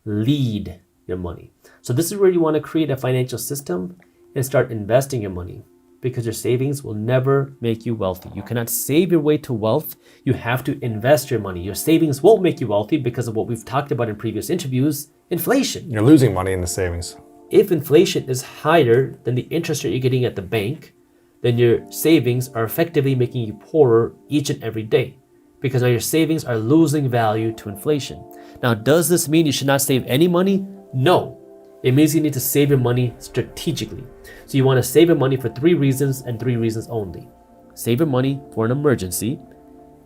lead your money. So this is where you want to create a financial system and start investing your money, because your savings will never make you wealthy. You cannot save your way to wealth. You have to invest your money. Your savings won't make you wealthy because of what we've talked about in previous interviews, inflation. You're losing money in the savings. If inflation is higher than the interest rate you're getting at the bank, then your savings are effectively making you poorer each and every day, because now your savings are losing value to inflation. Now, does this mean you should not save any money? No. It means you need to save your money strategically. So you want to save your money for 3 reasons and 3 reasons only. Save your money for an emergency.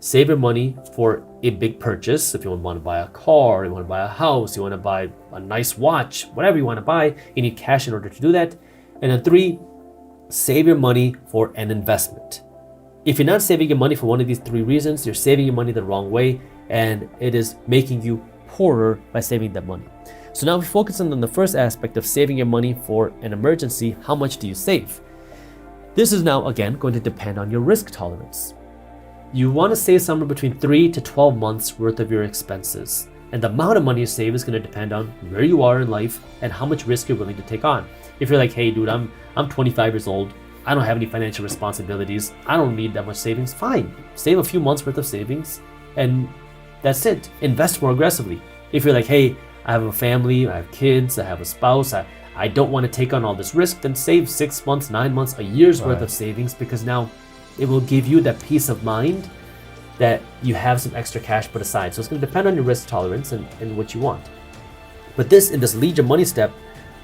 Save your money for a big purchase. If you want to buy a car, you want to buy a house, you want to buy a nice watch, whatever you want to buy, you need cash in order to do that. And then 3, save your money for an investment. If you're not saving your money for one of these 3 reasons, you're saving your money the wrong way, and it is making you poorer by saving that money. So now we focus on the first aspect of saving your money for an emergency. How much do you save? This is now, again, going to depend on your risk tolerance. You want to save somewhere between 3 to 12 months worth of your expenses. And the amount of money you save is going to depend on where you are in life and how much risk you're willing to take on. If you're like, hey dude, I'm 25 years old, I don't have any financial responsibilities, I don't need that much savings, fine. Save a few months worth of savings and that's it. Invest more aggressively. If you're like, hey, I have a family, I have kids, I have a spouse, I don't want to take on all this risk, then save 6 months, 9 months, a year's worth of savings, because now it will give you that peace of mind that you have some extra cash put aside. So it's going to depend on your risk tolerance and what you want. But in this lead your money step,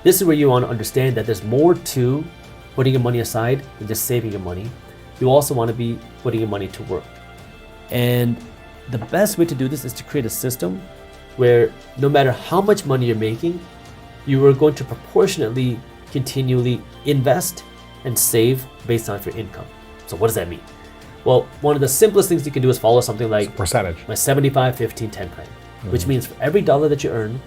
this is where you want to understand that there's more to putting your money aside than just saving your money. You also want to be putting your money to work. And the best way to do this is to create a system where no matter how much money you're making, you are going to proportionately continually invest and save based on your income. So what does that mean? Well, one of the simplest things you can do is follow something like percentage. My 75, 15, 10 plan, which means for every dollar that you earn,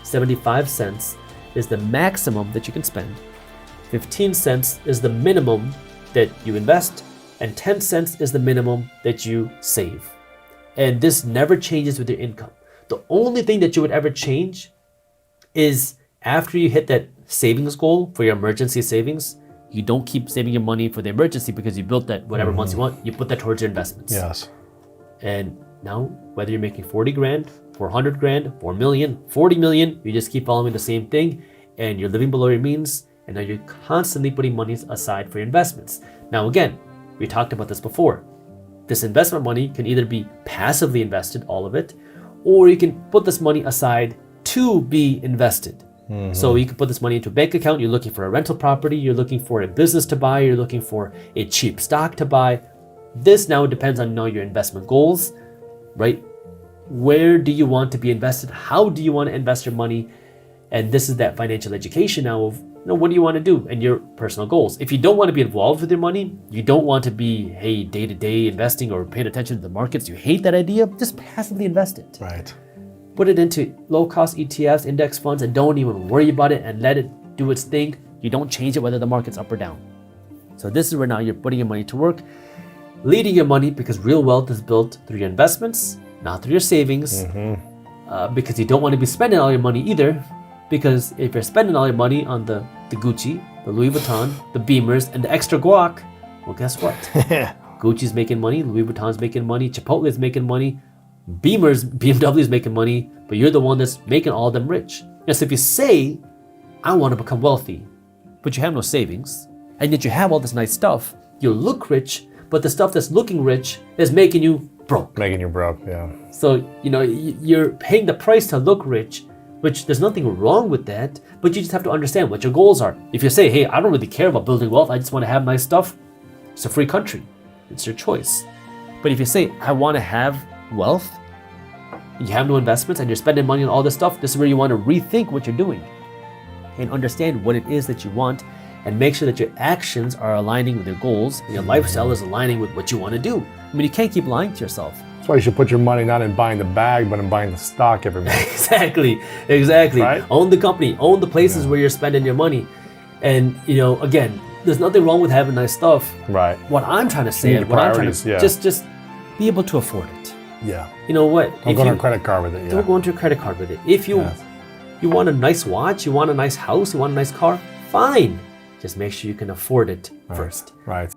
75 cents is the maximum that you can spend, 15 cents is the minimum that you invest, and 10 cents is the minimum that you save. And this never changes with your income. The only thing that you would ever change is after you hit that savings goal for your emergency savings, you don't keep saving your money for the emergency because you built that whatever months you want, you put that towards your investments. Yes. And now, whether you're making 40 grand, 400 grand, 4 million, 40 million, you just keep following the same thing and you're living below your means, and now you're constantly putting money aside for your investments. Now again, we talked about this before. This investment money can either be passively invested, all of it, or you can put this money aside to be invested. So you can put this money into a bank account, you're looking for a rental property, you're looking for a business to buy, you're looking for a cheap stock to buy. This now depends on your investment goals, right? Where do you want to be invested? How do you want to invest your money? And this is that financial education now of, what do you want to do and your personal goals. If you don't want to be involved with your money, you don't want to be, hey, day-to-day investing or paying attention to the markets, you hate that idea, just passively invest it. Right. Put it into low-cost ETFs, index funds, and don't even worry about it and let it do its thing. You don't change it whether the market's up or down. So this is where now you're putting your money to work, leading your money, because real wealth is built through your investments, not through your savings, because you don't want to be spending all your money either. Because if you're spending all your money on the Gucci, the Louis Vuitton, the Beamers, and the extra guac, well, guess what? Gucci's making money, Louis Vuitton's making money, Chipotle's making money, BMW's making money, but you're the one that's making all of them rich. And so if you say, I want to become wealthy, but you have no savings, and yet you have all this nice stuff, you look rich, but the stuff that's looking rich is making you broke. Making you broke, yeah. So, you're paying the price to look rich, which there's nothing wrong with that, but you just have to understand what your goals are. If you say, hey, I don't really care about building wealth, I just want to have nice stuff, it's a free country. It's your choice. But if you say, I want to have wealth, you have no investments and you're spending money on all this stuff, this is where you want to rethink what you're doing and understand what it is that you want, and make sure that your actions are aligning with your goals and your lifestyle is aligning with what you want to do. I mean, you can't keep lying to yourself. That's why you should put your money not in buying the bag, but in buying the stock every month. Exactly. Right? Own the company, own the places where you're spending your money. And, again, there's nothing wrong with having nice stuff. Right. What I'm trying to say, just be able to afford it. Yeah. You know what? Don't go on a credit card with it. Yeah. Don't go into a credit card with it. If you You want a nice watch, you want a nice house, you want a nice car? Fine. Just make sure you can afford it first. Right.